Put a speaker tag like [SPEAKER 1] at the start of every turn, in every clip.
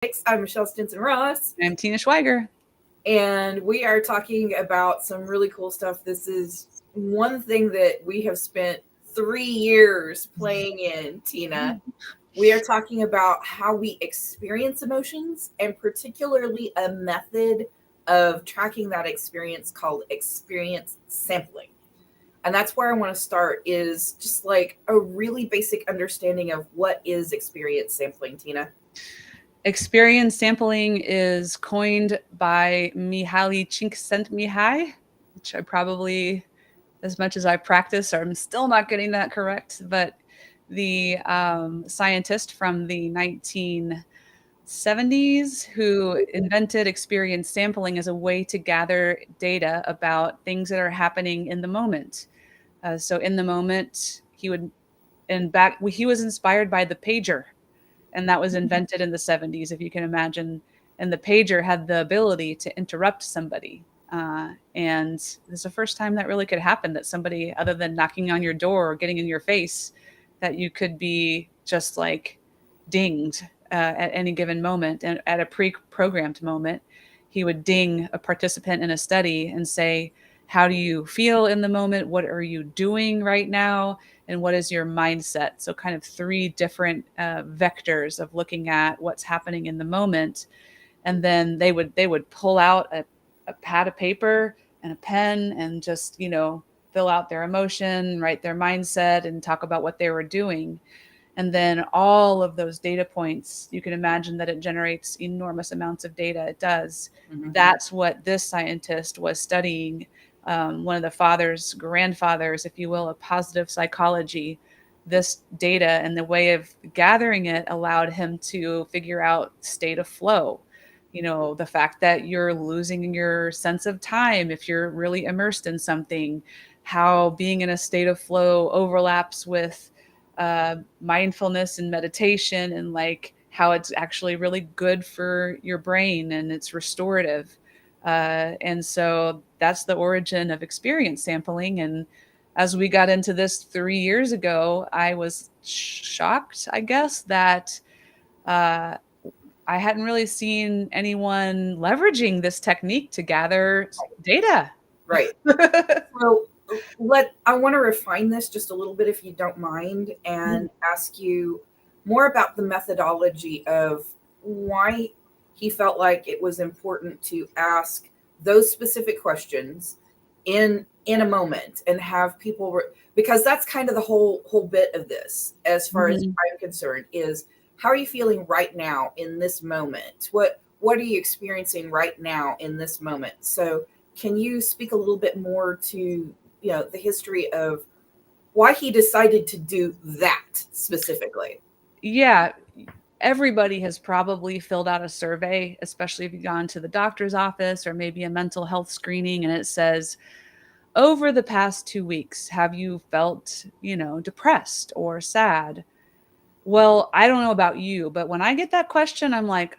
[SPEAKER 1] I'm Michelle Stinson Ross,
[SPEAKER 2] I'm Tina Schweiger.
[SPEAKER 1] and we are talking about some really cool stuff. This is one thing that we have spent 3 years playing in, Tina. We are talking about how we experience emotions and particularly a method of tracking that experience called experience sampling. And that's where I want to start is just like a really basic understanding of what is experience sampling, Tina.
[SPEAKER 2] Experience sampling is coined by Mihaly Csikszentmihalyi, which I probably, as much as I practice, I'm still not getting that correct. But the scientist from the 1970s who invented experience sampling as a way to gather data about things that are happening in the moment. So in the moment, he was inspired by the pager, and that was invented in the 70s, if you can imagine. And the pager had the ability to interrupt somebody. And it's the first time that really could happen, that somebody, other than knocking on your door or getting in your face, that you could be just like dinged at any given moment. And at a pre-programmed moment, he would ding a participant in a study and say, how do you feel in the moment? What are you doing right now? And what is your mindset? So kind of three different vectors of looking at what's happening in the moment. And then they would pull out a pad of paper and a pen and just, fill out their emotion, write their mindset, and talk about what they were doing. And then all of those data points, you can imagine that it generates enormous amounts of data. It does.
[SPEAKER 1] Mm-hmm.
[SPEAKER 2] That's what this scientist was studying. One of the grandfathers, if you will, of positive psychology. This data and the way of gathering it allowed him to figure out state of flow. The fact that you're losing your sense of time if you're really immersed in something, how being in a state of flow overlaps with mindfulness and meditation, and like how it's actually really good for your brain and it's restorative. And so that's the origin of experience sampling. And as we got into this 3 years ago, I was shocked, I guess, that uh, I hadn't really seen anyone leveraging this technique to gather data.
[SPEAKER 1] Right. So I want to refine this just a little bit if you don't mind and ask you more about the methodology of why he felt like it was important to ask those specific questions in a moment and have people because that's kind of the whole bit of this as far as
[SPEAKER 2] Mhm.
[SPEAKER 1] I'm concerned is how are you feeling right now in this moment? What are you experiencing right now in this moment? So can you speak a little bit more to the history of why he decided to do that specifically?
[SPEAKER 2] Yeah, everybody has probably filled out a survey, especially if you've gone to the doctor's office or maybe a mental health screening, and it says, over the past 2 weeks, have you felt, depressed or sad? Well, I don't know about you, but when I get that question, I'm like,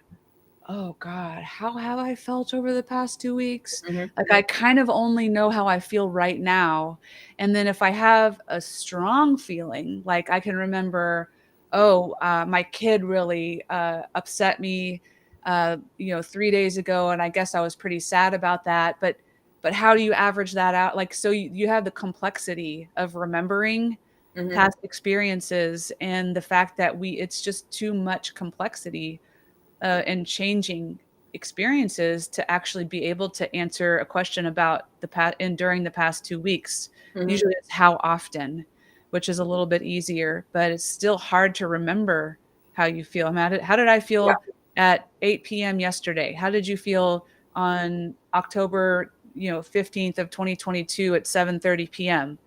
[SPEAKER 2] oh God, how have I felt over the past 2 weeks?
[SPEAKER 1] Hmm.
[SPEAKER 2] Like, I kind of only know how I feel right now. And then if I have a strong feeling, like I can remember, oh, my kid really upset me, 3 days ago, and I guess I was pretty sad about that. But how do you average that out? Like, so you have the complexity of remembering
[SPEAKER 1] Hmm.
[SPEAKER 2] past experiences, and the fact that it's just too much complexity and changing experiences to actually be able to answer a question about the past and during the past 2 weeks.
[SPEAKER 1] Hmm.
[SPEAKER 2] Usually it's how often, which is a little bit easier, but it's still hard to remember how you feel. How did I
[SPEAKER 1] Yeah.
[SPEAKER 2] feel at 8 p.m. yesterday? How did you feel on October 15th of 2022 at 7:30 p.m.?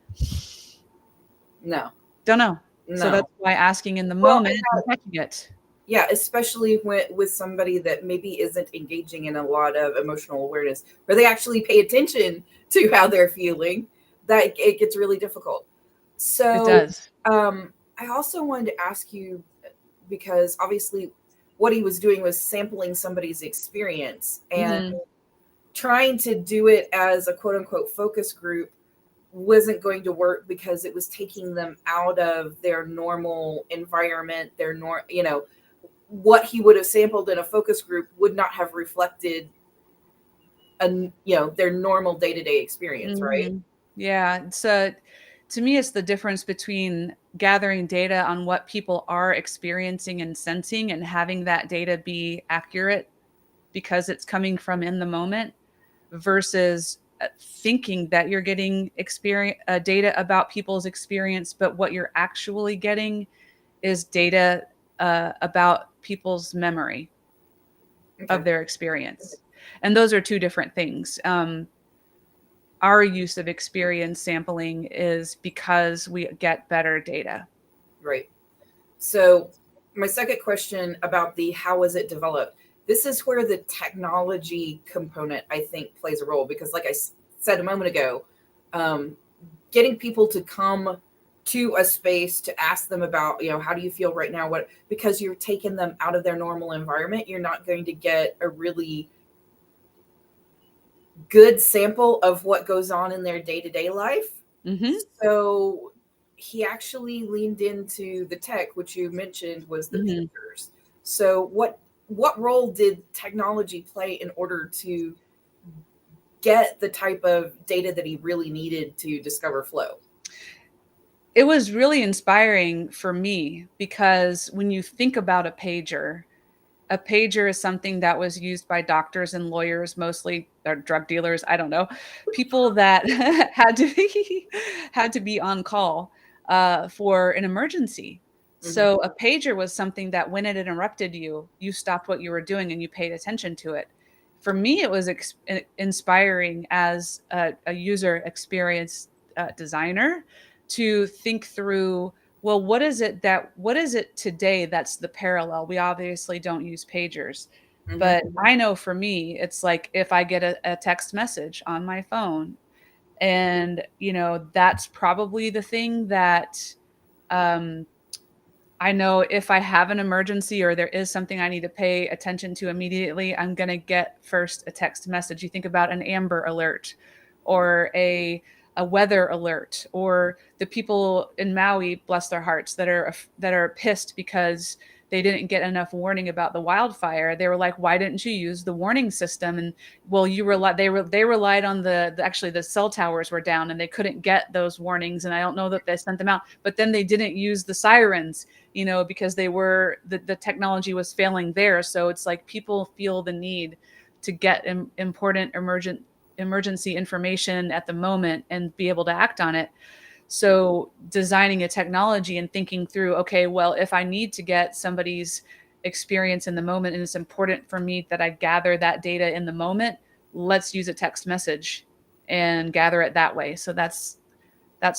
[SPEAKER 1] No.
[SPEAKER 2] Don't know. So
[SPEAKER 1] No.
[SPEAKER 2] that's why asking in the
[SPEAKER 1] Well,
[SPEAKER 2] moment and catching it.
[SPEAKER 1] yeah, especially with somebody that maybe isn't engaging in a lot of emotional awareness, where they actually pay attention to how they're feeling, that it gets really difficult.
[SPEAKER 2] It
[SPEAKER 1] So,
[SPEAKER 2] does.
[SPEAKER 1] I also wanted to ask you because obviously, what he was doing was sampling somebody's experience and
[SPEAKER 2] Hmm.
[SPEAKER 1] trying to do it as a quote unquote focus group wasn't going to work because it was taking them out of their normal environment, their what he would have sampled in a focus group would not have reflected their normal day-to-day experience, right?
[SPEAKER 2] Mhm. Yeah, to me, it's the difference between gathering data on what people are experiencing and sensing and having that data be accurate because it's coming from in the moment versus thinking that you're getting experience data about people's experience, but what you're actually getting is data about people's memory of
[SPEAKER 1] Okay.
[SPEAKER 2] their experience. And those are two different things. Our use of experience sampling is because we get better data.
[SPEAKER 1] Right. So my second question about the how was it developed? This is where the technology component, I think, plays a role because, like I said a moment ago, um, getting people to come to a space to ask them about, how do you feel right now? What, because you're taking them out of their normal environment, you're not going to get a really good sample of what goes on in their day-to-day life.
[SPEAKER 2] Hmm.
[SPEAKER 1] So he actually leaned into the tech, which you mentioned was the
[SPEAKER 2] Hmm.
[SPEAKER 1] pictures. So what role did technology play in order to get the type of data that he really needed to discover flow?
[SPEAKER 2] It was really inspiring for me because when you think about a pager is something that was used by doctors and lawyers, mostly, or drug dealers, I don't know, people that had to be, had to be on call for an emergency.
[SPEAKER 1] Hmm.
[SPEAKER 2] So a pager was something that when it interrupted you, you stopped what you were doing and you paid attention to it. For me, it was inspiring as a user experience designer to think through, well, what is it today that's the parallel? We obviously don't use pagers,
[SPEAKER 1] Hmm.
[SPEAKER 2] but I know for me, it's like if I get a text message on my phone and, that's probably the thing that um, I know if I have an emergency or there is something I need to pay attention to immediately, I'm going to get first a text message. You think about an Amber Alert or a weather alert or the people in Maui, bless their hearts, that are pissed because they didn't get enough warning about the wildfire. They were like, "Why didn't you use the warning system?" And well, they relied on actually the cell towers were down and they couldn't get those warnings. And I don't know that they sent them out, but then they didn't use the sirens, because the technology was failing there. So it's like people feel the need to get important emergency information at the moment and be able to act on it. So designing a technology and thinking through, okay, well, if I need to get somebody's experience in the moment and it's important for me that I gather that data in the moment, let's use a text message and gather it that way. So that's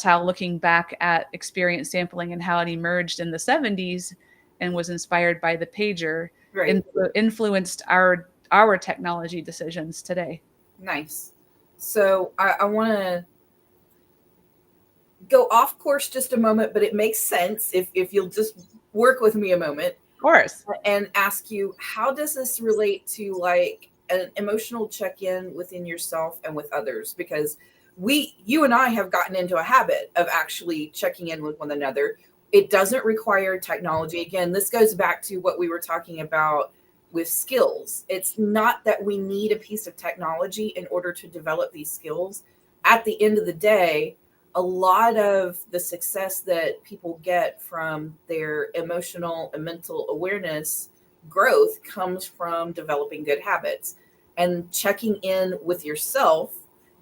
[SPEAKER 2] how looking back at experience sampling and how it emerged in the 70s and was inspired by the pager
[SPEAKER 1] Right.
[SPEAKER 2] influenced our technology decisions today.
[SPEAKER 1] Nice. So I want to go off course just a moment, but it makes sense if you'll just work with me a moment
[SPEAKER 2] Of course.
[SPEAKER 1] and ask you, how does this relate to like an emotional check-in within yourself and with others? Because you and I have gotten into a habit of actually checking in with one another. It doesn't require technology. Again, this goes back to what we were talking about with skills. It's not that we need a piece of technology in order to develop these skills. At the end of the day, a lot of the success that people get from their emotional and mental awareness growth comes from developing good habits. And checking in with yourself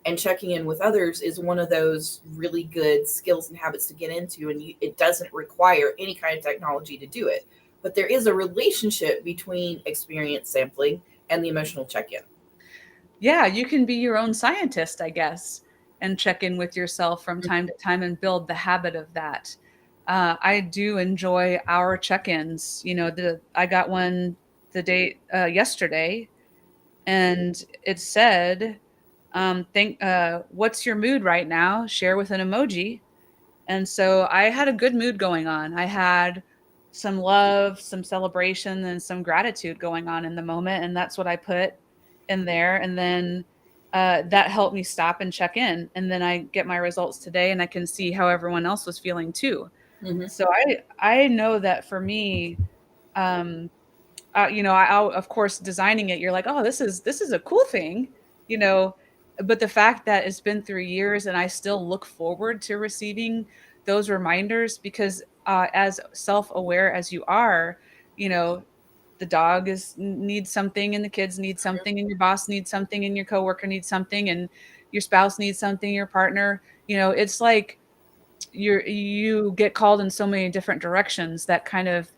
[SPEAKER 1] and checking in with others is one of those really good skills and habits to get into. And it doesn't require any kind of technology to do it. But there is a relationship between experience sampling and the emotional check in.
[SPEAKER 2] Yeah, you can be your own scientist, I guess, and check in with yourself from time to time and build the habit of that. I do enjoy our check-ins. I got one the day yesterday, and it said, "What's your mood right now? Share with an emoji." And so I had a good mood going on. I had some love, some celebration, and some gratitude going on in the moment. And that's what I put in there. And then that helped me stop and check in. And then I get my results today and I can see how everyone else was feeling too.
[SPEAKER 1] Mm-hmm.
[SPEAKER 2] So I know that for me, um, of course, designing it, you're like, oh, this is a cool thing, you know. But the fact that it's been 3 years and I still look forward to receiving those reminders, because as self-aware as you are, you know, the dog is needs something, and the kids need something, and your boss needs something, and your coworker needs something, and your spouse needs something, your partner, it's like you get called in so many different directions that kind of,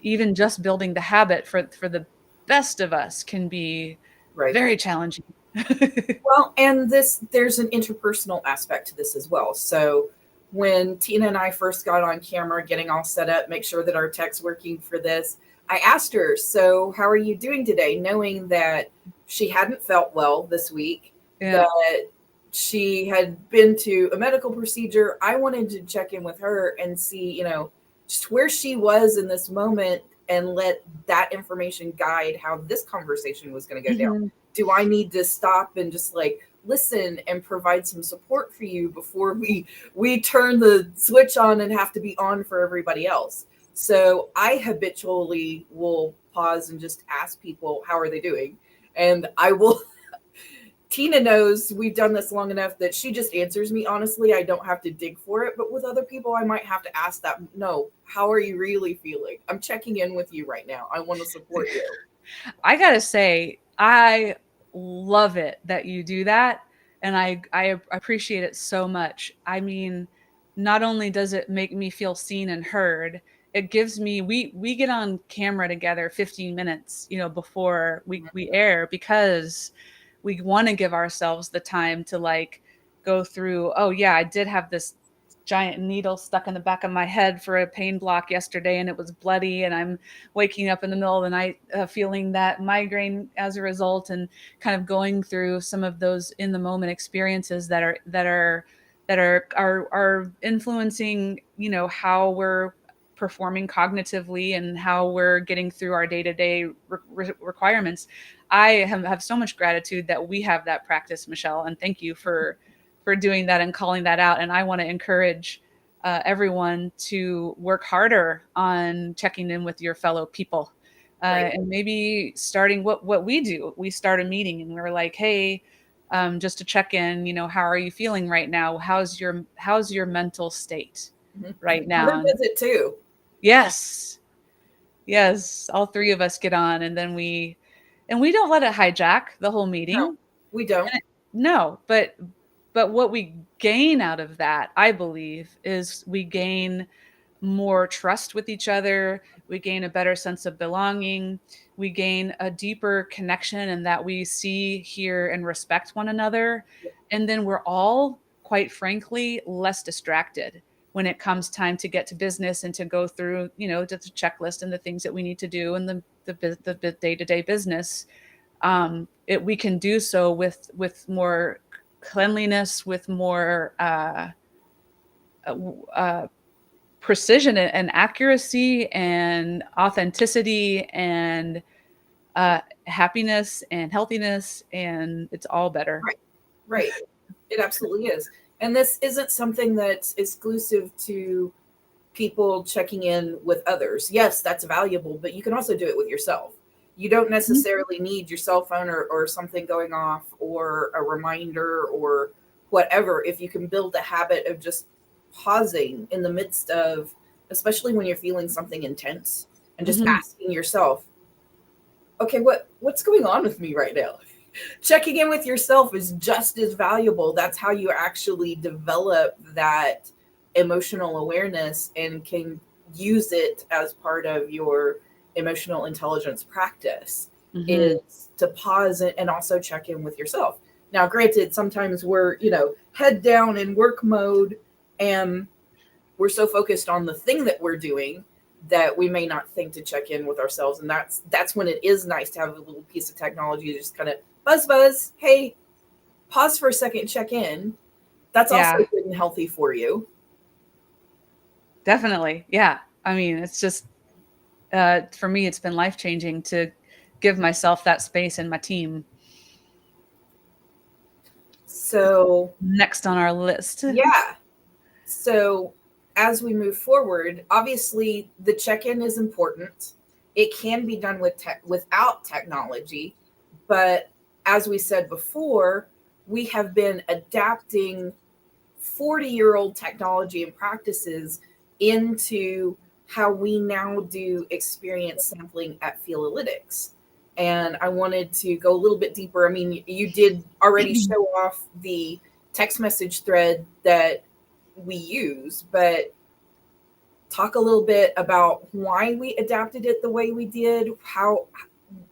[SPEAKER 2] even just building the habit for the best of us can be
[SPEAKER 1] Right.
[SPEAKER 2] very challenging.
[SPEAKER 1] Well, and there's an interpersonal aspect to this as well. So when Tina and I first got on camera, getting all set up, make sure that our tech's working for this, I asked her, so how are you doing today? Knowing that she hadn't felt well this week,
[SPEAKER 2] Yeah.
[SPEAKER 1] that she had been to a medical procedure. I wanted to check in with her and see, just where she was in this moment, and let that information guide how this conversation was going to go down.
[SPEAKER 2] Mhm.
[SPEAKER 1] Do I need to stop and just like listen and provide some support for you before we turn the switch on and have to be on for everybody else? So I habitually will pause and just ask people, how are they doing? And I will Tina knows we've done this long enough that she just answers me honestly. I don't have to dig for it. But with other people, I might have to ask that. No, how are you really feeling? I'm checking in with you right now. I want to support you.
[SPEAKER 2] I gotta say, I love it that you do that, and I appreciate it so much. I mean, not only does it make me feel seen and heard, it gives me, we get on camera together 15 minutes, before we air, because we want to give ourselves the time to like go through, oh yeah, I did have this giant needle stuck in the back of my head for a pain block yesterday, and it was bloody, and I'm waking up in the middle of the night feeling that migraine as a result, and kind of going through some of those in the moment experiences that are influencing, how we're performing cognitively and how we're getting through our day-to-day requirements. I have so much gratitude that we have that practice, Michelle, and thank you for doing that and calling that out. And I want to encourage everyone to work harder on checking in with your fellow people.
[SPEAKER 1] Right.
[SPEAKER 2] And maybe starting what we do. We start a meeting and we're like, hey, just to check in, how are you feeling right now? How's your mental state right now?
[SPEAKER 1] Mother
[SPEAKER 2] And
[SPEAKER 1] does it too.
[SPEAKER 2] yes, yes, all three of us get on, and then we don't let it hijack the whole
[SPEAKER 1] No,
[SPEAKER 2] meeting.
[SPEAKER 1] we don't.
[SPEAKER 2] No, but what we gain out of that, I believe, is we gain more trust with each other. We gain a better sense of belonging. We gain a deeper connection, and that we see, hear, and respect one another. And then we're all, quite frankly, less distracted when it comes time to get to business and to go through, just the checklist and the things that we need to do and the day-to-day business. We can do so with more cleanliness, with more uh, precision and accuracy and authenticity and happiness and healthiness, and it's all better.
[SPEAKER 1] Right. Right. It absolutely is. And this isn't something that's exclusive to people checking in with others. Yes, that's valuable, but you can also do it with yourself. You don't necessarily need your cell phone or something going off or a reminder or whatever. If you can build a habit of just pausing in the midst of, especially when you're feeling something intense, and just
[SPEAKER 2] Mhm.
[SPEAKER 1] asking yourself, okay, what's going on with me right now? Checking in with yourself is just as valuable. That's how you actually develop that emotional awareness and can use it as part of your emotional intelligence practice,
[SPEAKER 2] Mhm.
[SPEAKER 1] is to pause and also check in with yourself. Now, granted, sometimes we're, head down in work mode, and we're so focused on the thing that we're doing that we may not think to check in with ourselves. And that's when it is nice to have a little piece of technology to just kind of buzz, hey, pause for a second, check in. That's also
[SPEAKER 2] Yeah,
[SPEAKER 1] good and healthy for you.
[SPEAKER 2] definitely. Yeah. I mean, it's just for me, it's been life changing to give myself that space in my team.
[SPEAKER 1] So
[SPEAKER 2] Next on our list.
[SPEAKER 1] yeah. So as we move forward, obviously the check-in is important. it can be done without technology, but as we said before, we have been adapting 40-year-old technology and practices into how we now do experience sampling at Feelalytics. And I wanted to go a little bit deeper. I mean, you did already show off the text message thread that we use, but talk a little bit about why we adapted it the way we did,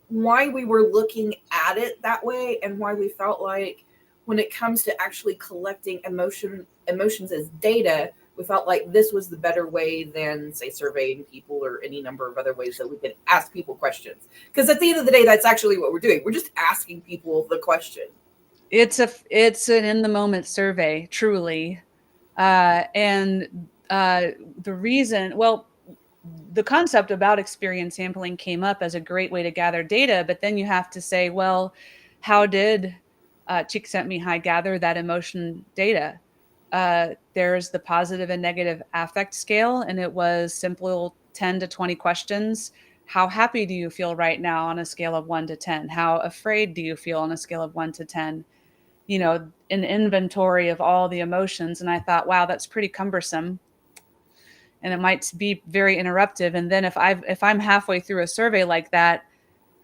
[SPEAKER 1] why we were looking at it that way, and why we felt like when it comes to actually collecting emotions as data, we felt like this was the better way than, say, surveying people or any number of other ways that we could ask people questions. Because at the end of the day, that's actually what we're doing. We're just asking people the question.
[SPEAKER 2] It's an in the moment survey, truly. And the reason, well, the concept about experience sampling came up as a great way to gather data, but then you have to say, well, how did Csikszentmihalyi gather that emotion data? There's the positive and negative affect scale, and it was simple 10 to 20 questions. How happy do you feel right now on a scale of 1 to 10? How afraid do you feel on a scale of 1 to 10? You know, an inventory of all the emotions. And I thought, wow, that's pretty cumbersome. And it might be very interruptive. And then if I'm halfway through a survey like that,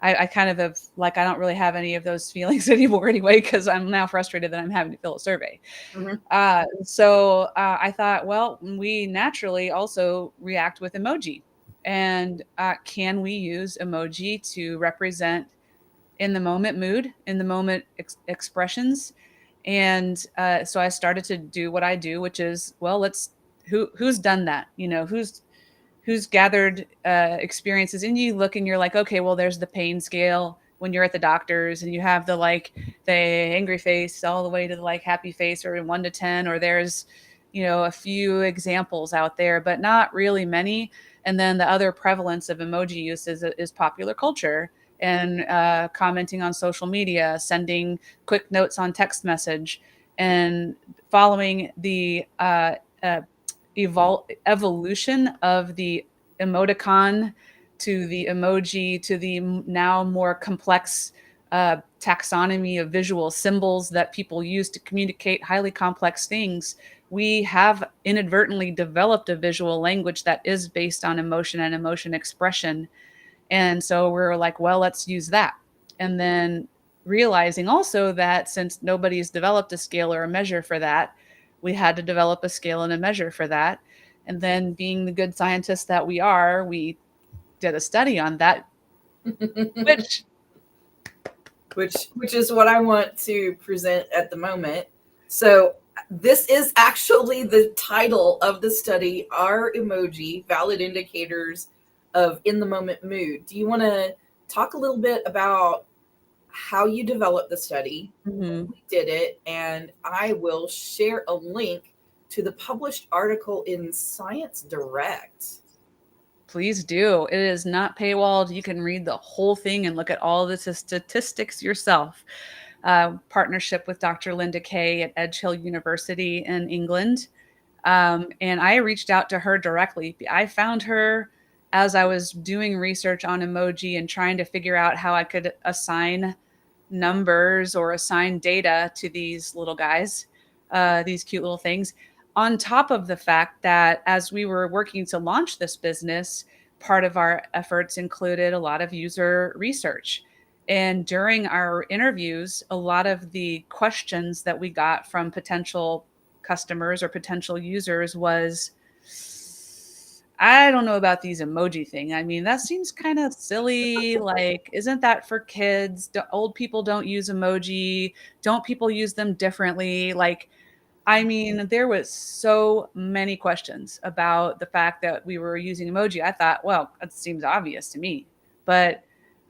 [SPEAKER 2] I kind of have like, I don't really have any of those feelings anymore anyway, because I'm now frustrated that I'm having to fill a survey.
[SPEAKER 1] Mm-hmm.
[SPEAKER 2] So I thought, well, we naturally also react with emoji. And can we use emoji to represent in the moment mood, in the moment expressions? And so I started to do what I do, which is, well, who's done that? You know, who's gathered experiences, and you look and you're like, okay, well, there's the pain scale when you're at the doctor's, and you have the angry face all the way to the like happy face, or in 1 to 10, or there's, you know, a few examples out there, but not really many. And then the other prevalence of emoji use is popular culture and commenting on social media, sending quick notes on text message, and following the evolution of the emoticon to the emoji to the now more complex taxonomy of visual symbols that people use to communicate highly complex things. We have inadvertently developed a visual language that is based on emotion and emotion expression. And so we're like, well, let's use that. And then realizing also that since nobody's developed a scale or a measure for that, we had to develop a scale and a measure for that. And then being the good scientists that we are, we did a study on that, which
[SPEAKER 1] which is what I want to present at the moment. So this is actually the title of the study, Are Emoji Valid Indicators of in the Moment Mood? Do you want to talk a little bit about how you developed the study, when we did it, and I will share a link to the published article in Science Direct.
[SPEAKER 2] Please do. It is not paywalled. You can read the whole thing and look at all the statistics yourself. Partnership with Dr. Linda Kay at Edge Hill University in England. And I reached out to her directly. I found her as I was doing research on emoji and trying to figure out how I could assign numbers or assign data to these little guys, these cute little things. On top of the fact that as we were working to launch this business, part of our efforts included a lot of user research. And during our interviews, a lot of the questions that we got from potential customers or potential users was, I don't know about these emoji thing. I mean, that seems kind of silly. Like, isn't that for kids? Old people don't use emoji. Don't people use them differently? Like, I mean, there was so many questions about the fact that we were using emoji. I thought, well, that seems obvious to me, but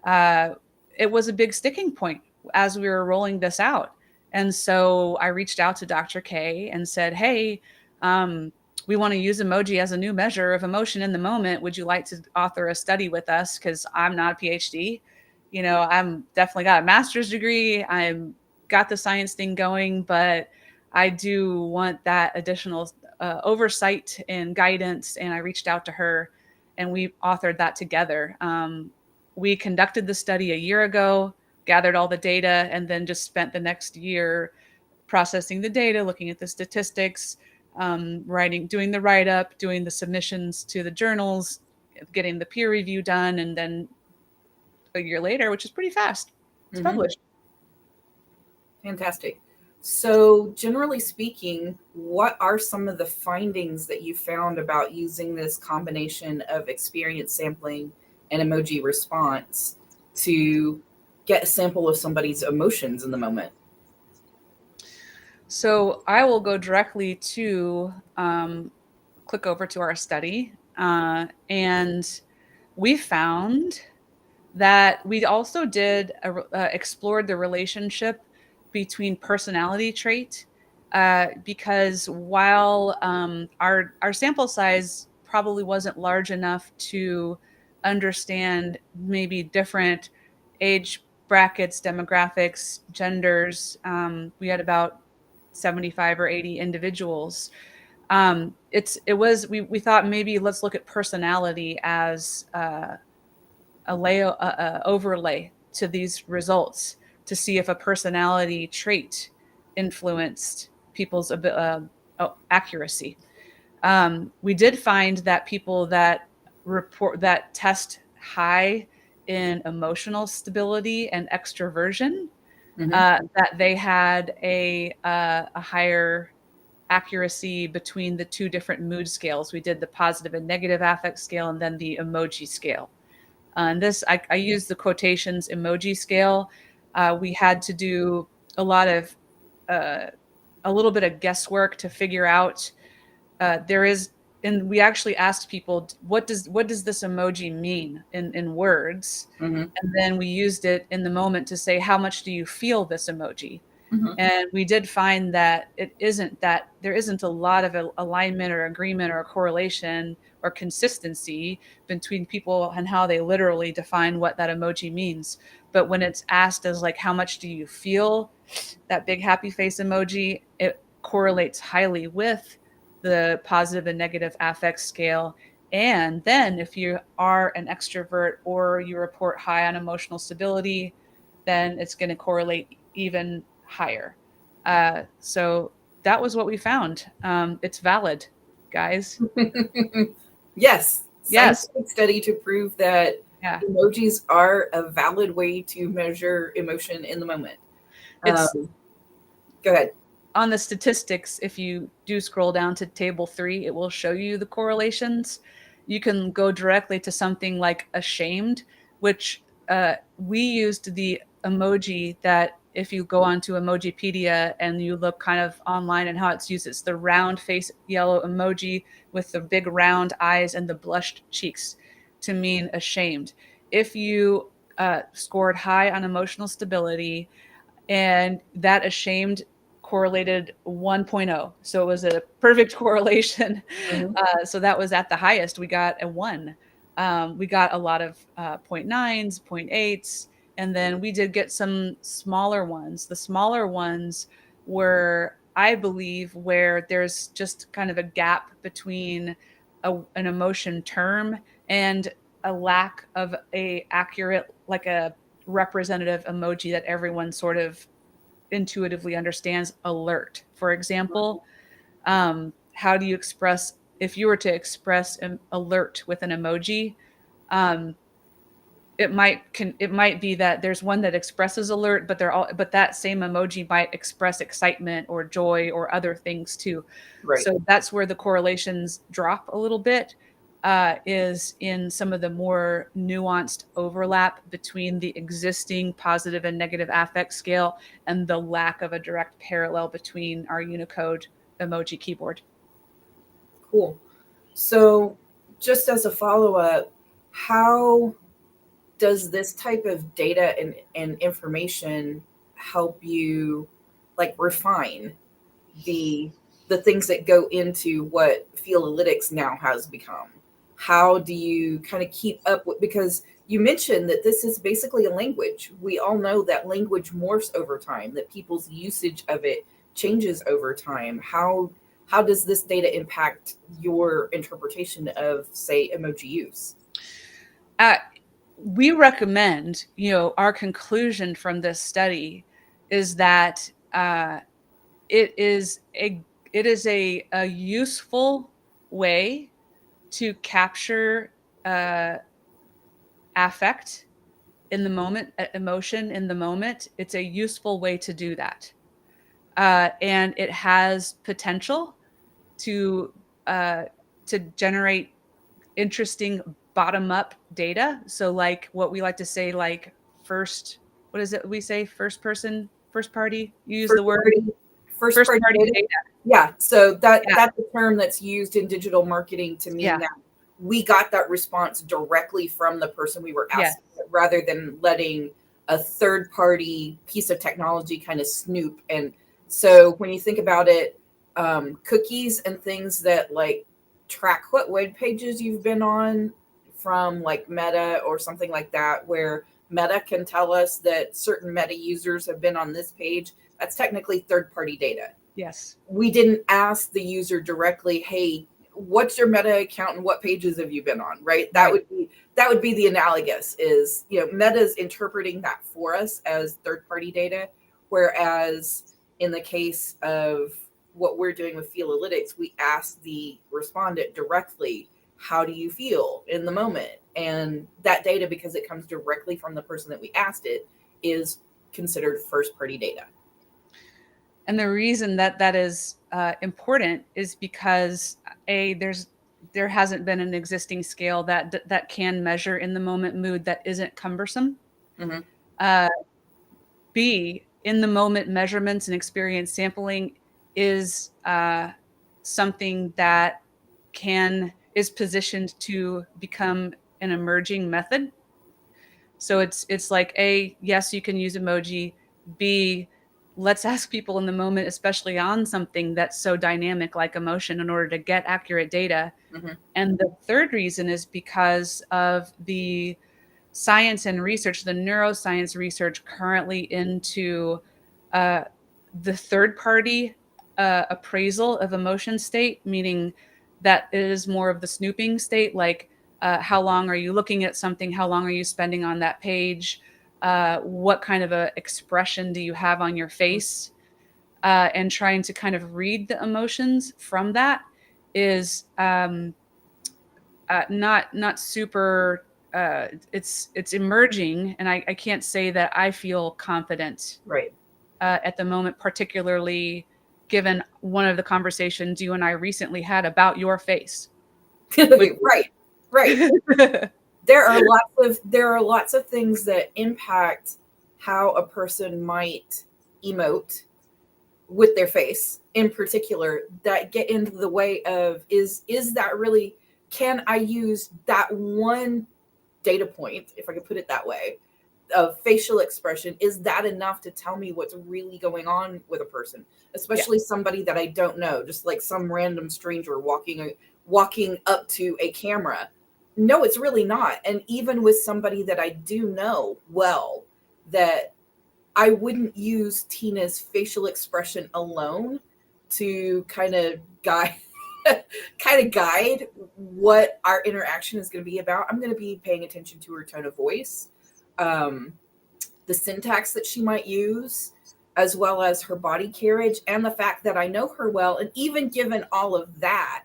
[SPEAKER 2] uh, it was a big sticking point as we were rolling this out. And so I reached out to Dr. K and said, hey, we want to use emoji as a new measure of emotion in the moment. Would you like to author a study with us? Because I'm not a PhD. You know, I'm definitely got a master's degree. I'm got the science thing going, but I do want that additional oversight and guidance. And I reached out to her and we authored that together. We conducted the study a year ago, gathered all the data, and then just spent the next year processing the data, looking at the statistics, doing the write up, doing the submissions to the journals, getting the peer review done, and then a year later, which is pretty fast, it's published.
[SPEAKER 1] Fantastic. So, generally speaking, what are some of the findings that you found about using this combination of experience sampling and emoji response to get a sample of somebody's emotions in the moment?
[SPEAKER 2] So I will go directly to click over to our study, and we found that we also explored the relationship between personality trait, because while our sample size probably wasn't large enough to understand maybe different age brackets, demographics, genders, we had about 75 or 80 individuals. We thought maybe let's look at personality as overlay to these results to see if a personality trait influenced people's accuracy. We did find that people that test high in emotional stability and extroversion, that they had a higher accuracy between the two different mood scales. We did the positive and negative affect scale and then the emoji scale. And I use the quotations emoji scale. We had to do a lot of a little bit of guesswork to figure out and we actually asked people, what does this emoji mean in words? And then we used it in the moment to say, how much do you feel this emoji? And we did find that there isn't a lot of alignment or agreement or correlation or consistency between people and how they literally define what that emoji means. But when it's asked as like, how much do you feel that big happy face emoji, it correlates highly with the positive and negative affect scale. And then if you are an extrovert or you report high on emotional stability, then it's going to correlate even higher. So that was what we found. It's valid, guys.
[SPEAKER 1] Yes,
[SPEAKER 2] Yes.
[SPEAKER 1] scientific study to prove that
[SPEAKER 2] Yeah.
[SPEAKER 1] emojis are a valid way to measure emotion in the moment.
[SPEAKER 2] It's
[SPEAKER 1] Go ahead.
[SPEAKER 2] on the statistics. If you do scroll down to table 3, it will show you the correlations. You can go directly to something like ashamed, which we used the emoji that if you go onto Emojipedia and you look kind of online and how it's used, it's the round face yellow emoji with the big round eyes and the blushed cheeks to mean ashamed. If you scored high on emotional stability, and that ashamed correlated 1.0. So it was a perfect correlation. So that was at the highest. We got a 1. We got a lot of 0.9s, 0.8s, and then we did get some smaller ones. The smaller ones were, I believe, where there's just kind of a gap between an emotion term and a lack of a accurate, like a representative emoji that everyone sort of intuitively understands. Alert, for example. How do you express, if you were to express an alert with an emoji, it might be that there's one that expresses alert, but that same emoji might express excitement or joy or other things too.
[SPEAKER 1] Right.
[SPEAKER 2] So that's where the correlations drop a little bit, is in some of the more nuanced overlap between the existing positive and negative affect scale and the lack of a direct parallel between our Unicode emoji keyboard.
[SPEAKER 1] Cool. So, just as a follow up, how does this type of data and information help you like refine the things that go into what Feelalytics now has become? How do you kind of keep up with, because you mentioned that this is basically a language. We all know that language morphs over time, that people's usage of it changes over time. how does this data impact your interpretation of, say, emoji use?
[SPEAKER 2] We recommend, our conclusion from this study is that it is a useful way to capture affect in the moment, emotion in the moment. It's a useful way to do that. And it has potential to uh, generate interesting bottom up data. So like what we like to say, like what is it we say? First party. You use the
[SPEAKER 1] First
[SPEAKER 2] word
[SPEAKER 1] party, first
[SPEAKER 2] first
[SPEAKER 1] party
[SPEAKER 2] party
[SPEAKER 1] data.
[SPEAKER 2] data.
[SPEAKER 1] Yeah, so
[SPEAKER 2] Yeah.
[SPEAKER 1] that's a term that's used in digital marketing to mean that we got that response directly from the person we were asking, rather than letting a third party piece of technology kind of snoop. And so when you think about it, cookies and things that like track what web pages you've been on from like Meta or something like that, where Meta can tell us that certain Meta users have been on this page, that's technically third party data.
[SPEAKER 2] Yes.
[SPEAKER 1] We didn't ask the user directly, hey, what's your Meta account and what pages have you been on, right? That would be the analogous, is, Meta's interpreting that for us as third party data, whereas in the case of what we're doing with Feelalytics, we ask the respondent directly, how do you feel in the moment? And that data, because it comes directly from the person that we asked it, is considered first party data.
[SPEAKER 2] And the reason that is important is because there hasn't been an existing scale that can measure in the moment mood that isn't cumbersome.
[SPEAKER 1] Mm-hmm.
[SPEAKER 2] B, in the moment measurements and experience sampling is something that is positioned to become an emerging method. So it's like, A, yes, you can use emoji. B, let's ask people in the moment, especially on something that's so dynamic like emotion, in order to get accurate data.
[SPEAKER 1] Mm-hmm.
[SPEAKER 2] And the third reason is because of the science and research, the neuroscience research currently into the third party appraisal of emotion state, meaning that it is more of the snooping state, like how long are you looking at something? How long are you spending on that page? What kind of a expression do you have on your face? And trying to kind of read the emotions from that is not super. It's emerging, and I can't say that I feel confident
[SPEAKER 1] Right.
[SPEAKER 2] at the moment, particularly given one of the conversations you and I recently had about your face.
[SPEAKER 1] Right. There are lots of things that impact how a person might emote with their face in particular, that get into the way of, is that really, can I use that one data point, if I could put it that way, of facial expression, is that enough to tell me what's really going on with a person, especially somebody that I don't know, just like some random stranger walking up to a camera? No, it's really not. And even with somebody that I do know well, that I wouldn't use Tina's facial expression alone to kind of guide what our interaction is going to be about. I'm going to be paying attention to her tone of voice, the syntax that she might use, as well as her body carriage, and the fact that I know her well. And even given all of that,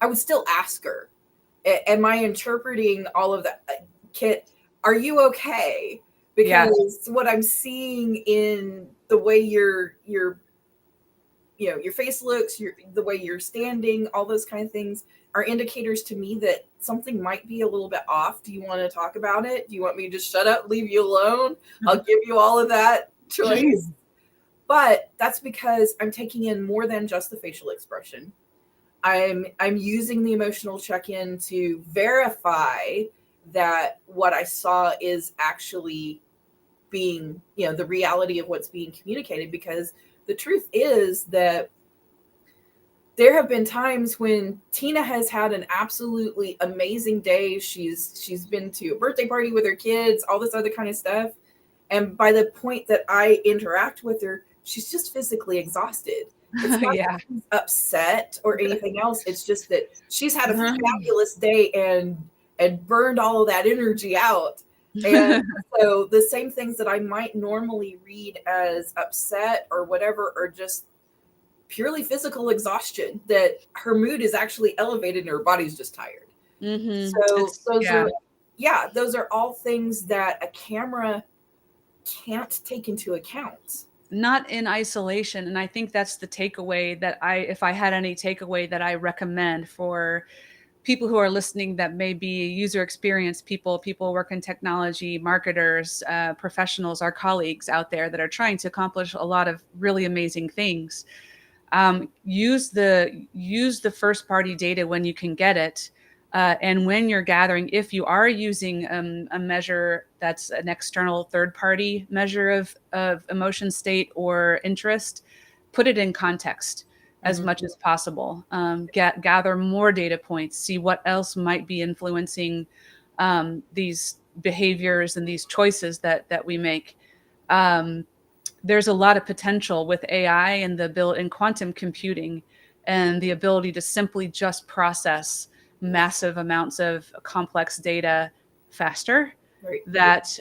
[SPEAKER 1] I would still ask her, am I interpreting all of that? Are you okay? Because what I'm seeing in the way your face looks, the way you're standing, all those kind of things are indicators to me that something might be a little bit off. Do you want to talk about it? Do you want me to just shut up, leave you alone? I'll give you all of that choice. But that's because I'm taking in more than just the facial expression. I'm using the emotional check-in to verify that what I saw is actually being, the reality of what's being communicated. Because the truth is that there have been times when Tina has had an absolutely amazing day. She's been to a birthday party with her kids, all this other kind of stuff. And by the point that I interact with her, she's just physically exhausted. It's not
[SPEAKER 2] Yeah.
[SPEAKER 1] that she's upset or anything else. It's just that she's had a
[SPEAKER 2] Mhm.
[SPEAKER 1] fabulous day and burned all of that energy out. And so the same things that I might normally read as upset or whatever are just purely physical exhaustion, that her mood is actually elevated and her body's just tired. So
[SPEAKER 2] It's yeah.
[SPEAKER 1] those are all things that a camera can't take into account.
[SPEAKER 2] Not in isolation, and I think that's the takeaway that if I had any takeaway that I recommend for people who are listening that may be user experience people who work in technology, marketers, professionals, our colleagues out there that are trying to accomplish a lot of really amazing things. Use the first party data when you can get it, and when you're gathering, if you are using a measure that's an external third party measure of emotion state or interest, put it in context as
[SPEAKER 1] Mhm.
[SPEAKER 2] much as possible. Gather more data points, see what else might be influencing these behaviors and these choices that we make. Um, there's a lot of potential with AI and the ability in quantum computing and the ability to simply just process massive amounts of complex data faster.
[SPEAKER 1] Right.
[SPEAKER 2] That,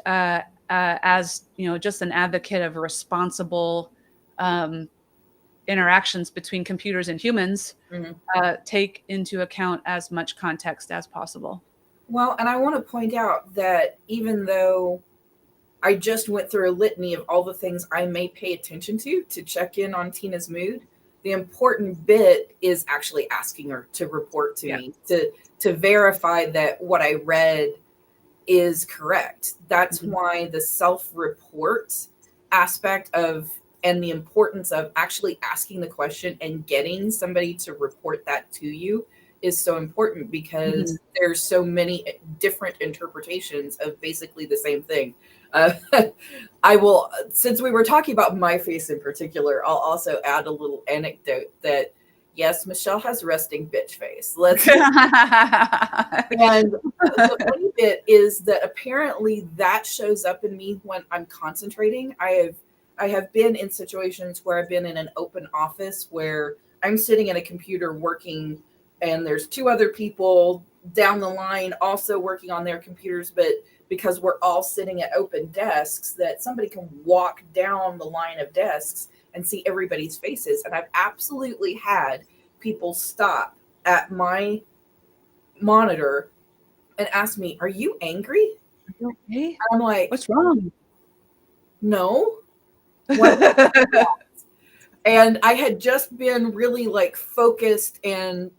[SPEAKER 2] as you know, just an advocate of responsible um, interactions between computers and humans,
[SPEAKER 1] Mhm.
[SPEAKER 2] take into account as much context as possible.
[SPEAKER 1] Well, and I want to point out that even though I just went through a litany of all the things I may pay attention to check in on Tina's mood, the important bit is actually asking her to report to
[SPEAKER 2] Yeah.
[SPEAKER 1] me to verify that what I read is correct. That's
[SPEAKER 2] Mhm.
[SPEAKER 1] why the self-report aspect of and the importance of actually asking the question and getting somebody to report that to you is so important,
[SPEAKER 2] Mhm.
[SPEAKER 1] because there's so many different interpretations of basically the same thing. Uh, I will, since we were talking about my face in particular, I'll also add a little anecdote that yes, Michelle has resting bitch face. Let's and the funny bit is that apparently that shows up in me when I'm concentrating. I have been in situations where I've been in an open office where I'm sitting at a computer working, and there's two other people down the line also working on their computers, but because we're all sitting at open desks, that somebody can walk down the line of desks and see everybody's faces. And I've absolutely had people stop at my monitor and ask me, "Are you angry?"
[SPEAKER 2] Okay.
[SPEAKER 1] I'm like,
[SPEAKER 2] What's wrong?
[SPEAKER 1] "No." What? And I had just been really like focused and,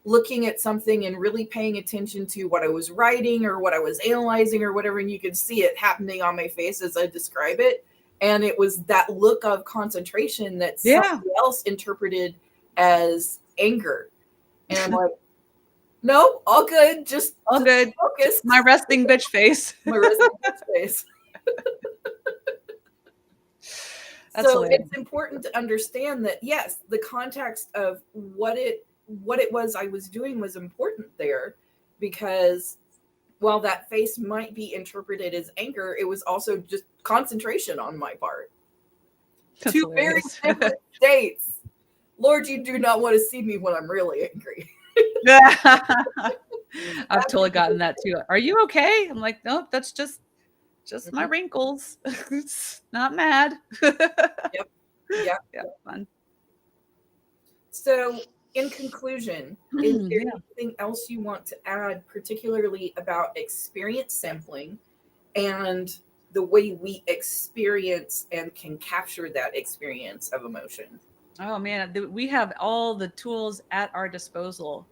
[SPEAKER 1] looking at something and really paying attention to what I was writing or what I was analyzing or whatever. And you could see it happening on my face as I describe it. And it was that look of concentration that
[SPEAKER 2] Yeah.
[SPEAKER 1] somebody else interpreted as anger. And I'm like, no, all good. Just,
[SPEAKER 2] All
[SPEAKER 1] just
[SPEAKER 2] good. Just
[SPEAKER 1] focused.
[SPEAKER 2] my resting bitch face.
[SPEAKER 1] My resting face.
[SPEAKER 2] That's
[SPEAKER 1] So
[SPEAKER 2] hilarious.
[SPEAKER 1] it's important to understand that yes, the context of what it was I was doing was important there, because while that face might be interpreted as anger, it was also just concentration on my part.
[SPEAKER 2] That's
[SPEAKER 1] Two very
[SPEAKER 2] hilarious.
[SPEAKER 1] different states. Lord, you do not want to see me when I'm really angry.
[SPEAKER 2] I've totally gotten that too. Are you okay? I'm like, nope, that's just my
[SPEAKER 1] Mhm.
[SPEAKER 2] wrinkles. It's not mad.
[SPEAKER 1] Yep. Yep.
[SPEAKER 2] Yeah, fun.
[SPEAKER 1] So, in conclusion, is there
[SPEAKER 2] Yeah.
[SPEAKER 1] anything else you want to add, particularly about experience sampling and the way we experience and can capture that experience of emotion?
[SPEAKER 2] Oh man, we have all the tools at our disposal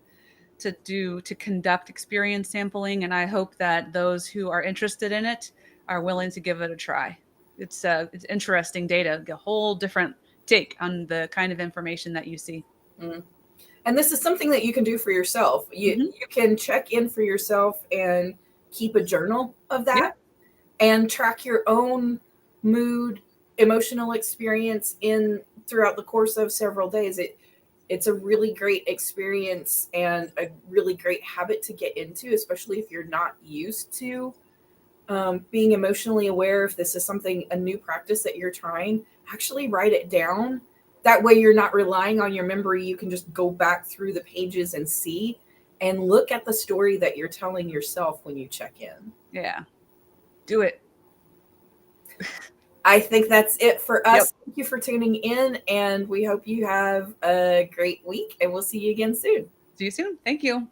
[SPEAKER 2] to conduct experience sampling, and I hope that those who are interested in it are willing to give it a try. It's interesting data, a whole different take on the kind of information that you see.
[SPEAKER 1] Mm. And this is something that you can do for yourself. You
[SPEAKER 2] Hmm.
[SPEAKER 1] you can check in for yourself and keep a journal of
[SPEAKER 2] Yeah.
[SPEAKER 1] that and track your own mood, emotional experience in throughout the course of several days. It's a really great experience and a really great habit to get into, especially if you're not used to being emotionally aware. If this is something, a new practice that you're trying, actually write it down That way you're not relying on your memory. You can just go back through the pages and see and look at the story that you're telling yourself when you check in.
[SPEAKER 2] Yeah. Do it.
[SPEAKER 1] I think that's it for us.
[SPEAKER 2] Yep.
[SPEAKER 1] Thank you for tuning in, and we hope you have a great week, and we'll see you again soon.
[SPEAKER 2] See you soon. Thank you.